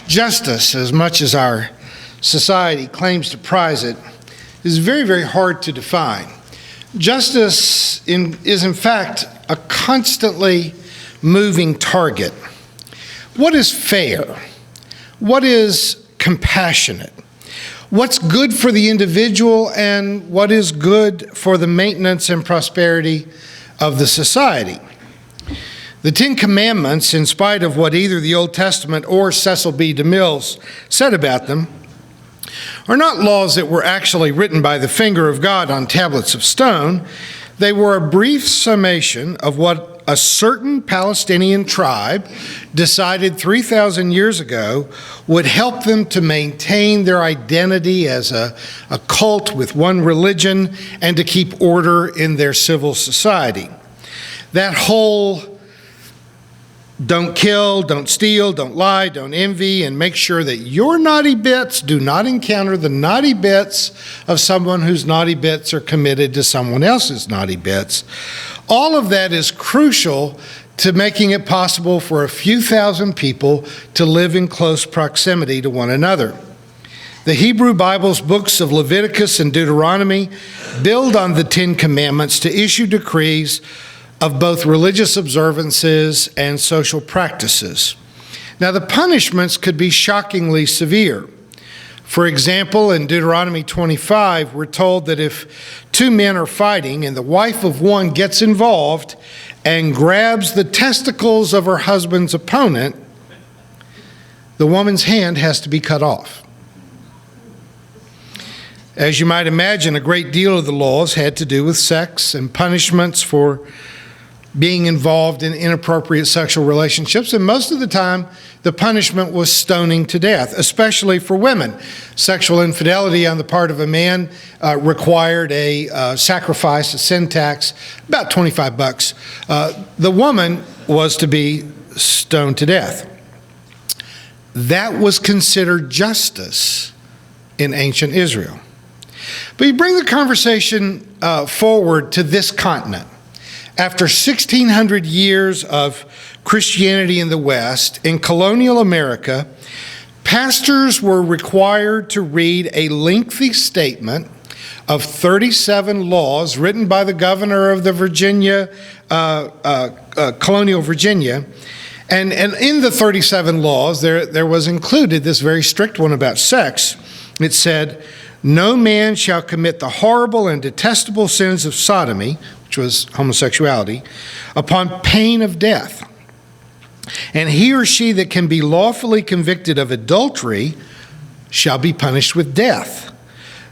Justice, as much as our society claims to prize it, is very, very hard to define. Justice is in fact a constantly moving target. What is fair? What is compassionate? What's good for the individual and what is good for the maintenance and prosperity of the society? The Ten Commandments, in spite of what either the Old Testament or Cecil B. DeMille said about them, are not laws that were actually written by the finger of God on tablets of stone. They were a brief summation of what a certain Palestinian tribe decided 3,000 years ago would help them to maintain their identity as a cult with one religion and to keep order in their civil society. That whole don't kill, don't steal, don't lie, don't envy, and make sure that your naughty bits do not encounter the naughty bits of someone whose naughty bits are committed to someone else's naughty bits. All of that is crucial to making it possible for a few thousand people to live in close proximity to one another. The Hebrew Bible's books of Leviticus and Deuteronomy build on the Ten Commandments to issue decrees of both religious observances and social practices. Now, the punishments could be shockingly severe. For example, in Deuteronomy 25, we're told that if two men are fighting and the wife of one gets involved and grabs the testicles of her husband's opponent, the woman's hand has to be cut off. As you might imagine, a great deal of the laws had to do with sex and punishments for being involved in inappropriate sexual relationships, and most of the time the punishment was stoning to death, especially for women. Sexual infidelity on the part of a man required a sacrifice, a sin tax, about $25. The woman was to be stoned to death. That was considered justice in ancient Israel. But you bring the conversation forward to this continent. After 1,600 years of Christianity in the West, in colonial America, pastors were required to read a lengthy statement of 37 laws written by the governor of the Colonial Virginia. And in the 37 laws, there was included this very strict one about sex. It said, "No man shall commit the horrible and detestable sins of sodomy," which was homosexuality, "upon pain of death. And he or she that can be lawfully convicted of adultery shall be punished with death.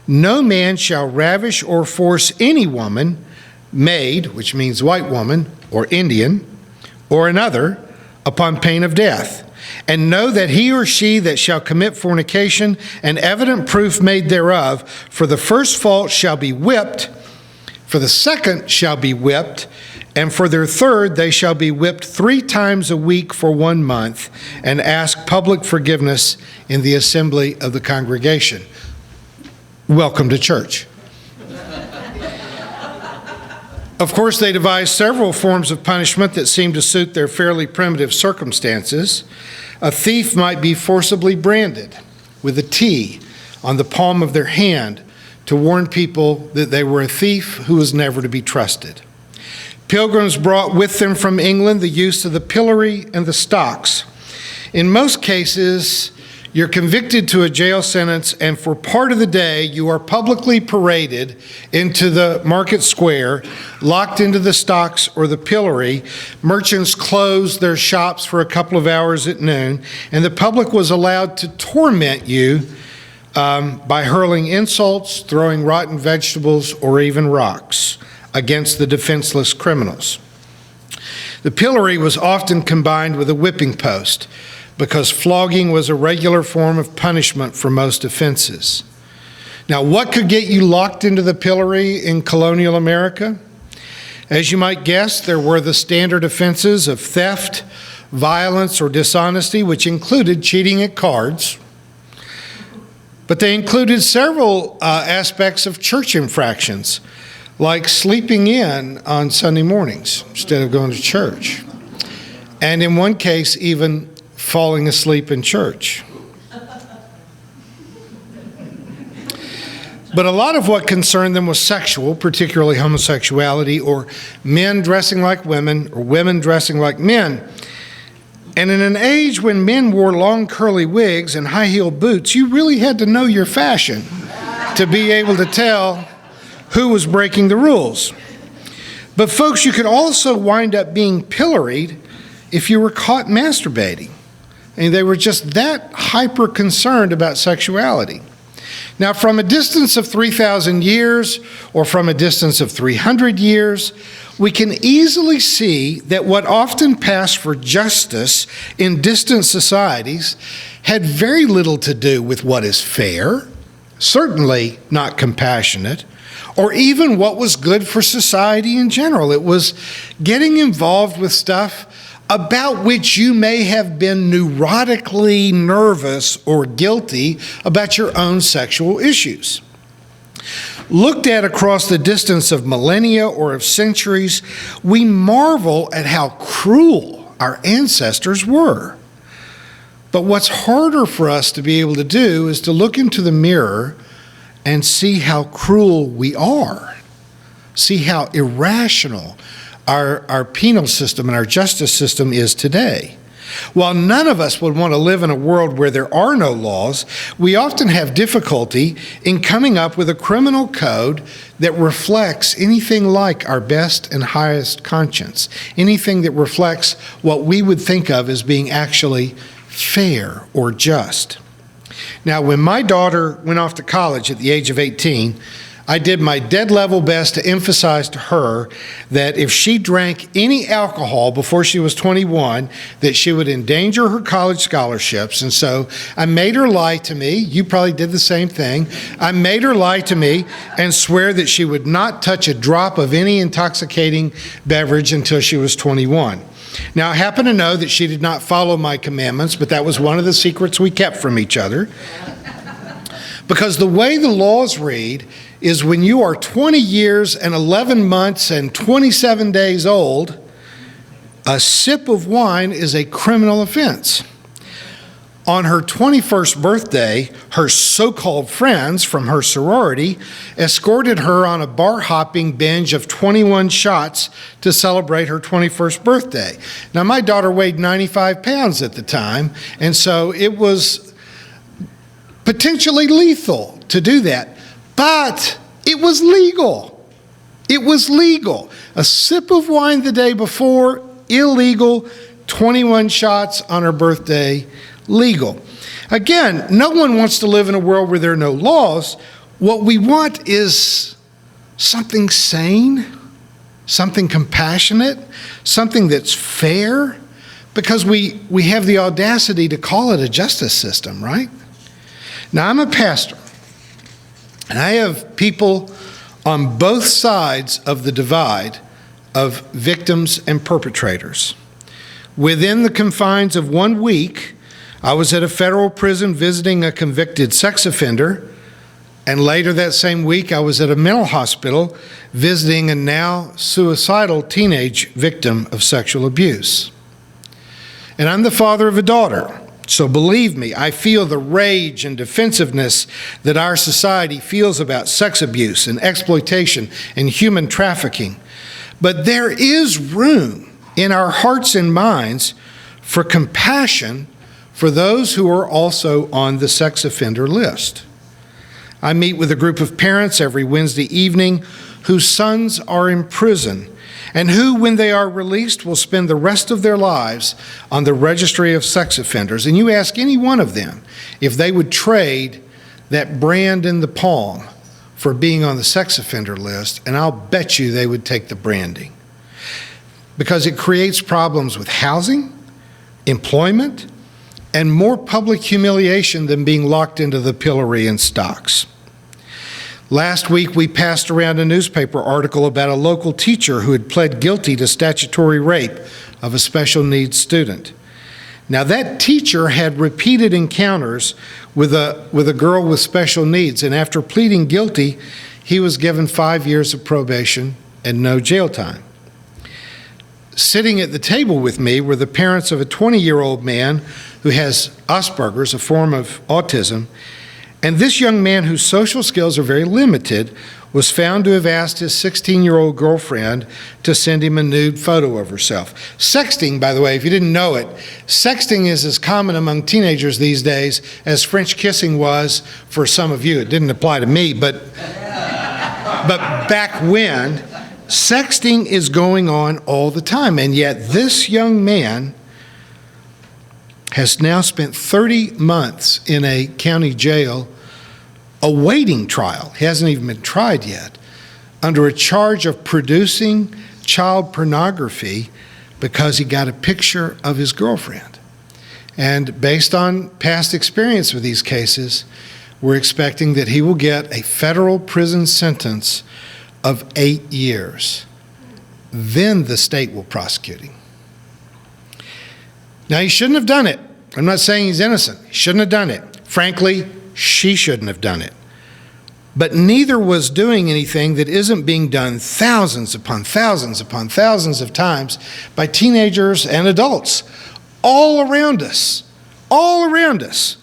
No man shall ravish or force any woman, maid," which means white woman, or Indian, "or another, upon pain of death. And know that he or she that shall commit fornication, and evident proof made thereof, for the first fault shall be whipped, for the second shall be whipped, and for their third they shall be whipped 3 times a week for 1 month, and ask public forgiveness in the assembly of the congregation." Welcome to church. Of course, they devised several forms of punishment that seemed to suit their fairly primitive circumstances. A thief might be forcibly branded with a T on the palm of their hand to warn people that they were a thief who was never to be trusted. Pilgrims brought with them from England the use of the pillory and the stocks. In most cases, you're convicted to a jail sentence, and for part of the day, you are publicly paraded into the market square, locked into the stocks or the pillory. Merchants closed their shops for a couple of hours at noon, and the public was allowed to torment you by hurling insults, throwing rotten vegetables, or even rocks against the defenseless criminals. The pillory was often combined with a whipping post, because flogging was a regular form of punishment for most offenses. Now, what could get you locked into the pillory in colonial America? As you might guess, there were the standard offenses of theft, violence, or dishonesty, which included cheating at cards. But they included several aspects of church infractions, like sleeping in on Sunday mornings instead of going to church. And in one case, even falling asleep in church. But a lot of what concerned them was sexual, particularly homosexuality, or men dressing like women, or women dressing like men. And in an age when men wore long curly wigs and high-heeled boots, you really had to know your fashion to be able to tell who was breaking the rules. But folks, you could also wind up being pilloried if you were caught masturbating. And they were just that hyper concerned about sexuality. Now, from a distance of 3,000 years or from a distance of 300 years, we can easily see that what often passed for justice in distant societies had very little to do with what is fair, certainly not compassionate, or even what was good for society in general. It was getting involved with stuff about which you may have been neurotically nervous or guilty about your own sexual issues. Looked at across the distance of millennia or of centuries, we marvel at how cruel our ancestors were. But what's harder for us to be able to do is to look into the mirror and see how cruel we are, see how irrational our penal system and our justice system is today. While none of us would want to live in a world where there are no laws, we often have difficulty in coming up with a criminal code that reflects anything like our best and highest conscience, anything that reflects what we would think of as being actually fair or just. Now, when my daughter went off to college at the age of 18, I did my dead level best to emphasize to her that if she drank any alcohol before she was 21, that she would endanger her college scholarships. And so I made her lie to me. You probably did the same thing. I made her lie to me and swear that she would not touch a drop of any intoxicating beverage until she was 21. Now, I happen to know that she did not follow my commandments, but that was one of the secrets we kept from each other. Because the way the laws read is when you are 20 years and 11 months and 27 days old, a sip of wine is a criminal offense. On her 21st birthday, her so-called friends from her sorority escorted her on a bar-hopping binge of 21 shots to celebrate her 21st birthday. Now, my daughter weighed 95 pounds at the time, and so it was potentially lethal to do that. But it was legal. It was legal. A sip of wine the day before, illegal. 21 shots on her birthday, legal. Again, no one wants to live in a world where there are no laws. What we want is something sane, something compassionate, something that's fair, because we have the audacity to call it a justice system, right? Now, I'm a pastor, and I have people on both sides of the divide of victims and perpetrators. Within the confines of 1 week, I was at a federal prison visiting a convicted sex offender, and later that same week, I was at a mental hospital visiting a now suicidal teenage victim of sexual abuse. And I'm the father of a daughter. So believe me, I feel the rage and defensiveness that our society feels about sex abuse and exploitation and human trafficking. But there is room in our hearts and minds for compassion for those who are also on the sex offender list. I meet with a group of parents every Wednesday evening whose sons are in prison and who, when they are released, will spend the rest of their lives on the registry of sex offenders. And you ask any one of them if they would trade that brand in the palm for being on the sex offender list, and I'll bet you they would take the branding. Because it creates problems with housing, employment, and more public humiliation than being locked into the pillory in stocks. Last week, we passed around a newspaper article about a local teacher who had pled guilty to statutory rape of a special needs student. Now, that teacher had repeated encounters with a girl with special needs, and after pleading guilty, he was given 5 years of probation and no jail time. Sitting at the table with me were the parents of a 20-year-old man who has Asperger's, a form of autism, and this young man, whose social skills are very limited, was found to have asked his 16-year-old girlfriend to send him a nude photo of herself. Sexting, by the way, if you didn't know it, sexting is as common among teenagers these days as French kissing was for some of you. It didn't apply to me, but back when, sexting is going on all the time, and yet this young man has now spent 30 months in a county jail awaiting trial. He hasn't even been tried yet, under a charge of producing child pornography because he got a picture of his girlfriend. And based on past experience with these cases, we're expecting that he will get a federal prison sentence of 8 years. Then the state will prosecute him. Now, he shouldn't have done it. I'm not saying he's innocent. He shouldn't have done it. Frankly, she shouldn't have done it. But neither was doing anything that isn't being done thousands upon thousands upon thousands of times by teenagers and adults all around us. All around us.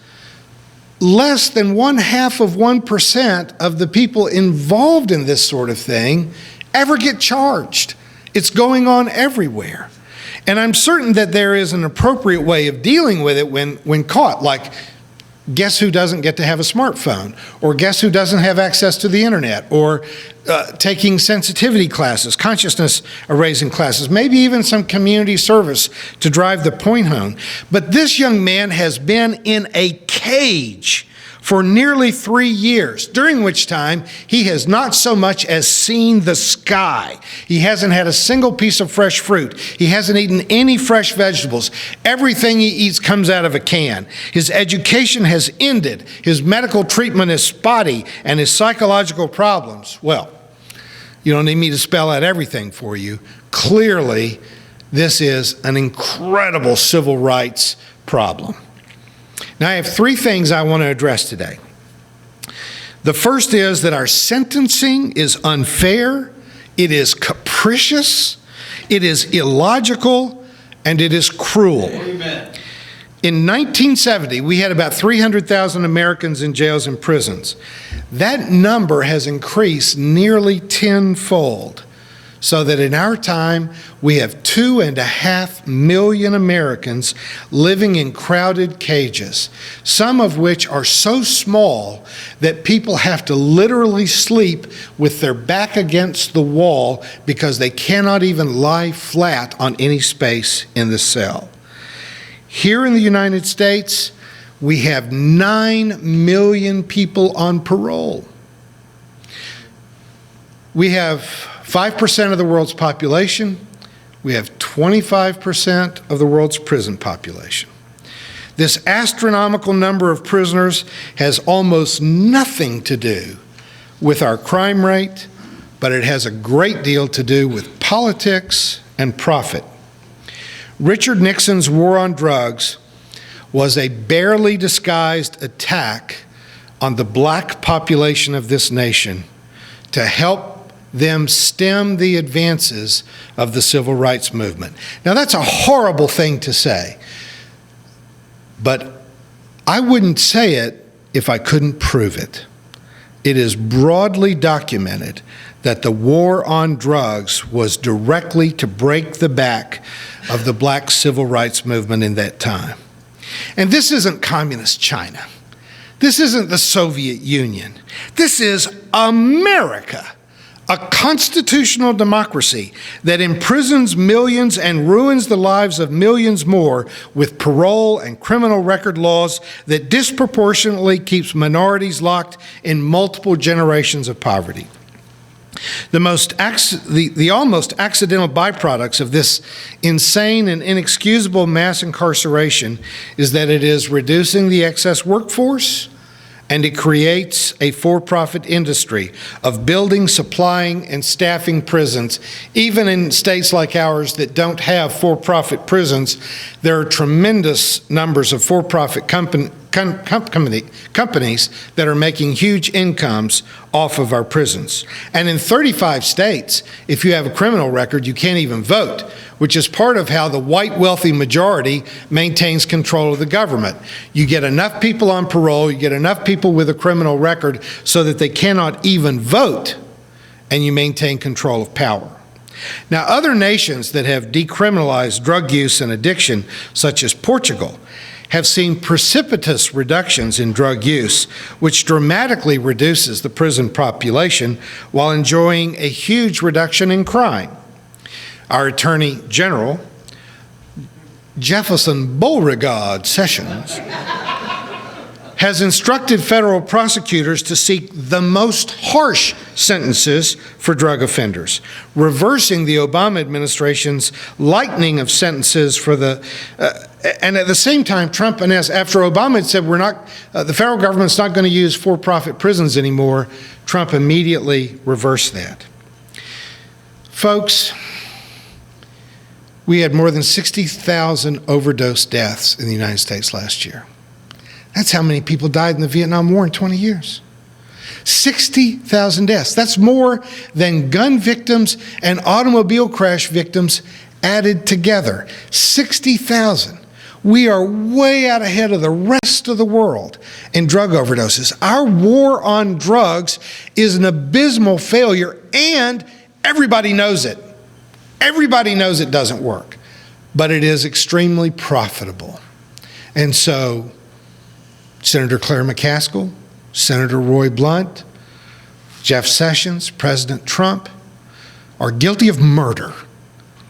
Less than 0.5% of the people involved in this sort of thing ever get charged. It's going on everywhere. And I'm certain that there is an appropriate way of dealing with it when caught, like guess who doesn't get to have a smartphone, or guess who doesn't have access to the internet, or taking sensitivity classes, consciousness erasing classes, maybe even some community service to drive the point home. But this young man has been in a cage for nearly 3 years, during which time he has not so much as seen the sky. He hasn't had a single piece of fresh fruit. He hasn't eaten any fresh vegetables. Everything he eats comes out of a can. His education has ended. His medical treatment is spotty, and his psychological problems, well, you don't need me to spell out everything for you. Clearly, this is an incredible civil rights problem. Now, I have 3 things I want to address today. The first is that our sentencing is unfair, it is capricious, it is illogical, and it is cruel. Amen. In 1970, we had about 300,000 Americans in jails and prisons. That number has increased nearly tenfold, so that in our time, we have 2.5 million Americans living in crowded cages, some of which are so small that people have to literally sleep with their back against the wall because they cannot even lie flat on any space in the cell. Here in the United States, we have 9 million people on parole. We have 5% of the world's population. We have 25% of the world's prison population. This astronomical number of prisoners has almost nothing to do with our crime rate, but it has a great deal to do with politics and profit. Richard Nixon's war on drugs was a barely disguised attack on the black population of this nation to help them stem the advances of the civil rights movement. Now, that's a horrible thing to say, but I wouldn't say it if I couldn't prove it. It is broadly documented that the war on drugs was directly to break the back of the black civil rights movement in that time. And this isn't communist China. This isn't the Soviet Union. This is America. A constitutional democracy that imprisons millions and ruins the lives of millions more with parole and criminal record laws that disproportionately keeps minorities locked in multiple generations of poverty. The almost accidental byproducts of this insane and inexcusable mass incarceration is that it is reducing the excess workforce, and it creates a for-profit industry of building, supplying, and staffing prisons. Even in states like ours that don't have for-profit prisons, there are tremendous numbers of for-profit companies that are making huge incomes off of our prisons. And in 35 states, if you have a criminal record, you can't even vote. which is part of how the white wealthy majority maintains control of the government. You get enough people on parole, you get enough people with a criminal record so that they cannot even vote, and you maintain control of power. Now, other nations that have decriminalized drug use and addiction, such as Portugal, have seen precipitous reductions in drug use, which dramatically reduces the prison population while enjoying a huge reduction in crime. Our Attorney General, Jefferson Beauregard Sessions, has instructed federal prosecutors to seek the most harsh sentences for drug offenders, reversing the Obama administration's lightening of sentences for and at the same time, Trump announced, after Obama had said the federal government's not going to use for-profit prisons anymore, Trump immediately reversed that. Folks, we had more than 60,000 overdose deaths in the United States last year. That's how many people died in the Vietnam War in 20 years. 60,000 deaths. That's more than gun victims and automobile crash victims added together. 60,000. We are way out ahead of the rest of the world in drug overdoses. Our war on drugs is an abysmal failure, and everybody knows it. Everybody knows it doesn't work, but it is extremely profitable. And so, Senator Claire McCaskill, Senator Roy Blunt, Jeff Sessions, President Trump are guilty of murder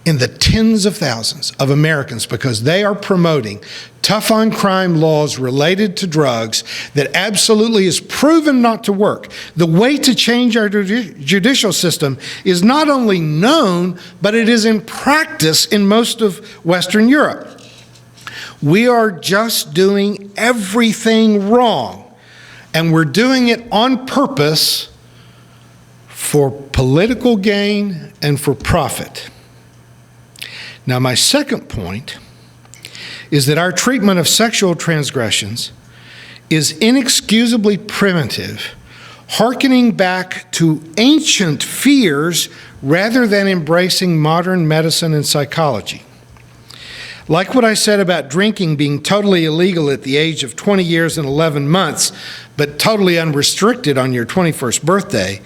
in the tens of thousands of Americans because they are promoting tough on crime laws related to drugs that absolutely is proven not to work. The way to change our judicial system is not only known, but it is in practice in most of Western Europe. We are just doing everything wrong, and we're doing it on purpose for political gain and for profit. Now, my second point is that our treatment of sexual transgressions is inexcusably primitive, hearkening back to ancient fears rather than embracing modern medicine and psychology. Like what I said about drinking being totally illegal at the age of 20 years and 11 months, but totally unrestricted on your 21st birthday,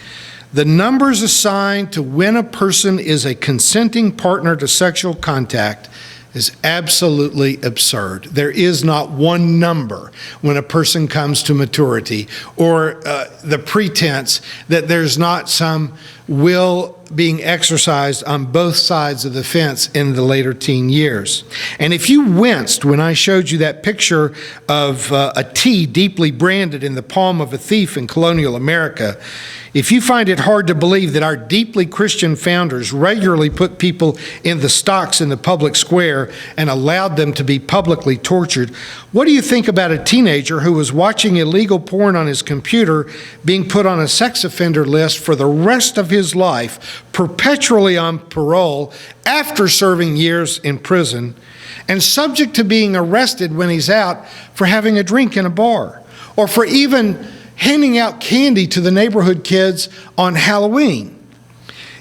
the numbers assigned to when a person is a consenting partner to sexual contact is absolutely absurd. There is not one number when a person comes to maturity, or the pretense that there's not some will being exercised on both sides of the fence in the later teen years. And if you winced when I showed you that picture of a T deeply branded in the palm of a thief in colonial America, if you find it hard to believe that our deeply Christian founders regularly put people in the stocks in the public square and allowed them to be publicly tortured, what do you think about a teenager who was watching illegal porn on his computer being put on a sex offender list for the rest of his life, perpetually on parole after serving years in prison, and subject to being arrested when he's out for having a drink in a bar, or for even handing out candy to the neighborhood kids on Halloween?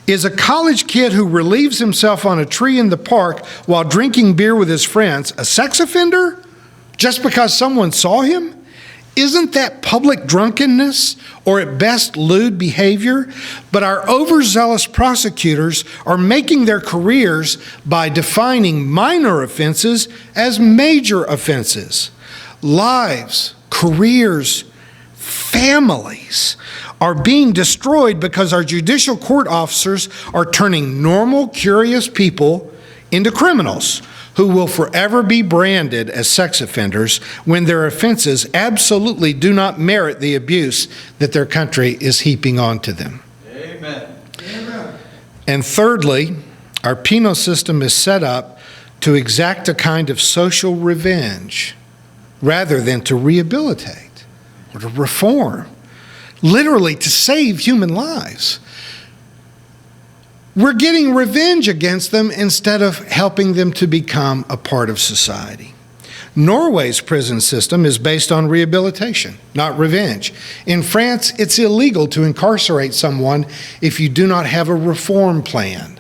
Is a college kid who relieves himself on a tree in the park while drinking beer with his friends a sex offender just because someone saw him? Isn't that public drunkenness, or at best lewd behavior? But our overzealous prosecutors are making their careers by defining minor offenses as major offenses. Lives, careers, families are being destroyed because our judicial court officers are turning normal, curious people into criminals who will forever be branded as sex offenders when their offenses absolutely do not merit the abuse that their country is heaping onto them. Amen. Amen. And thirdly, our penal system is set up to exact a kind of social revenge rather than to rehabilitate or to reform, literally to save human lives. We're getting revenge against them instead of helping them to become a part of society. Norway's prison system is based on rehabilitation, not revenge. In France, it's illegal to incarcerate someone if you do not have a reform plan.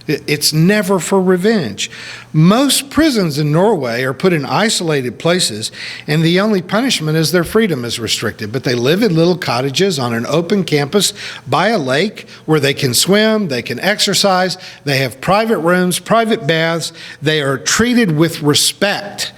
It's never for revenge. Most prisons in Norway are put in isolated places, and the only punishment is their freedom is restricted. But they live in little cottages on an open campus by a lake where they can swim, they can exercise, they have private rooms, private baths. They are treated with respect.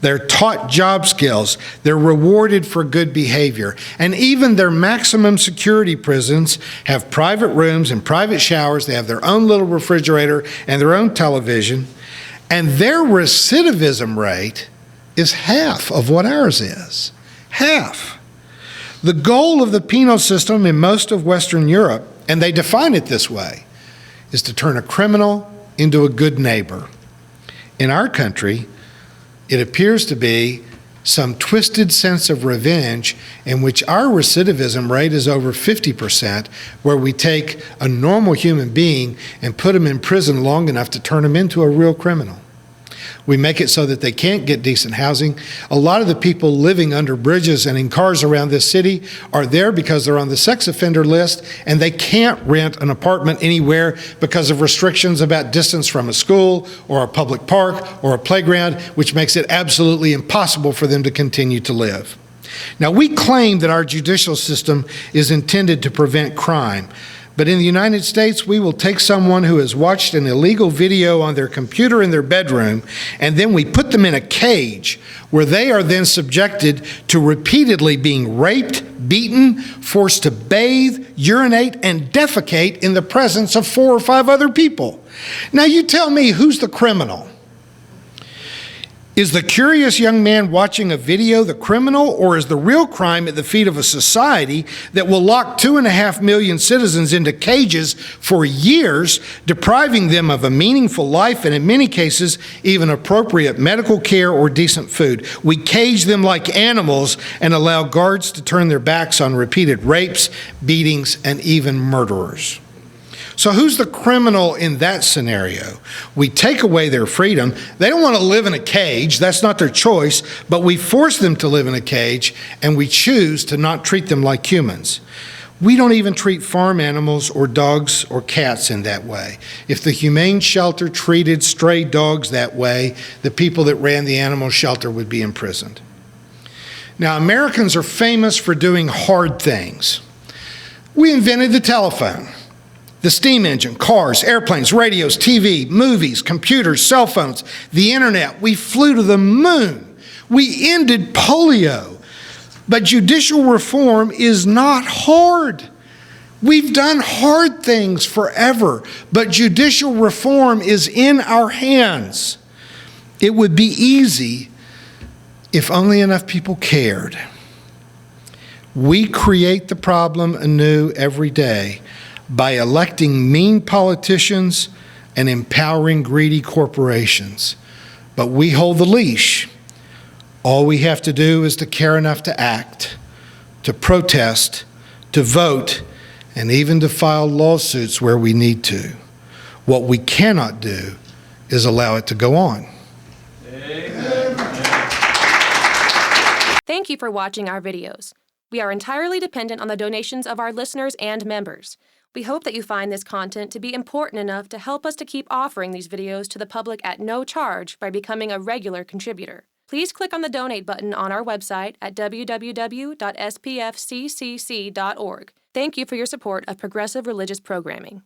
They're taught job skills. They're rewarded for good behavior. And even their maximum security prisons have private rooms and private showers. They have their own little refrigerator and their own television. And their recidivism rate is half of what ours is. Half. The goal of the penal system in most of Western Europe, and they define it this way, is to turn a criminal into a good neighbor. In our country, it appears to be some twisted sense of revenge in which our recidivism rate is over 50%, where we take a normal human being and put him in prison long enough to turn him into a real criminal. We make it so that they can't get decent housing. A lot of the people living under bridges and in cars around this city are there because they're on the sex offender list, and they can't rent an apartment anywhere because of restrictions about distance from a school or a public park or a playground, which makes it absolutely impossible for them to continue to live. Now, we claim that our judicial system is intended to prevent crime. But in the United States, we will take someone who has watched an illegal video on their computer in their bedroom, and then we put them in a cage where they are then subjected to repeatedly being raped, beaten, forced to bathe, urinate, and defecate in the presence of 4 or 5 other people. Now you tell me, who's the criminal? Is the curious young man watching a video the criminal, or is the real crime at the feet of a society that will lock 2.5 million citizens into cages for years, depriving them of a meaningful life and in many cases even appropriate medical care or decent food? We cage them like animals and allow guards to turn their backs on repeated rapes, beatings, and even murderers. So who's the criminal in that scenario? We take away their freedom. They don't want to live in a cage. That's not their choice. But we force them to live in a cage, and we choose to not treat them like humans. We don't even treat farm animals or dogs or cats in that way. If the humane shelter treated stray dogs that way, the people that ran the animal shelter would be imprisoned. Now, Americans are famous for doing hard things. We invented the telephone, the steam engine, cars, airplanes, radios, TV, movies, computers, cell phones, the internet. We flew to the moon. We ended polio. But judicial reform is not hard. We've done hard things forever, but judicial reform is in our hands. It would be easy if only enough people cared. We create the problem anew every day by electing mean politicians and empowering greedy corporations. But we hold the leash. All we have to do is to care enough to act, to protest, to vote, and even to file lawsuits where we need to. What we cannot do is allow it to go on. Amen. Thank you for watching our videos. We are entirely dependent on the donations of our listeners and members. We hope that you find this content to be important enough to help us to keep offering these videos to the public at no charge by becoming a regular contributor. Please click on the donate button on our website at www.spfccc.org. Thank you for your support of progressive religious programming.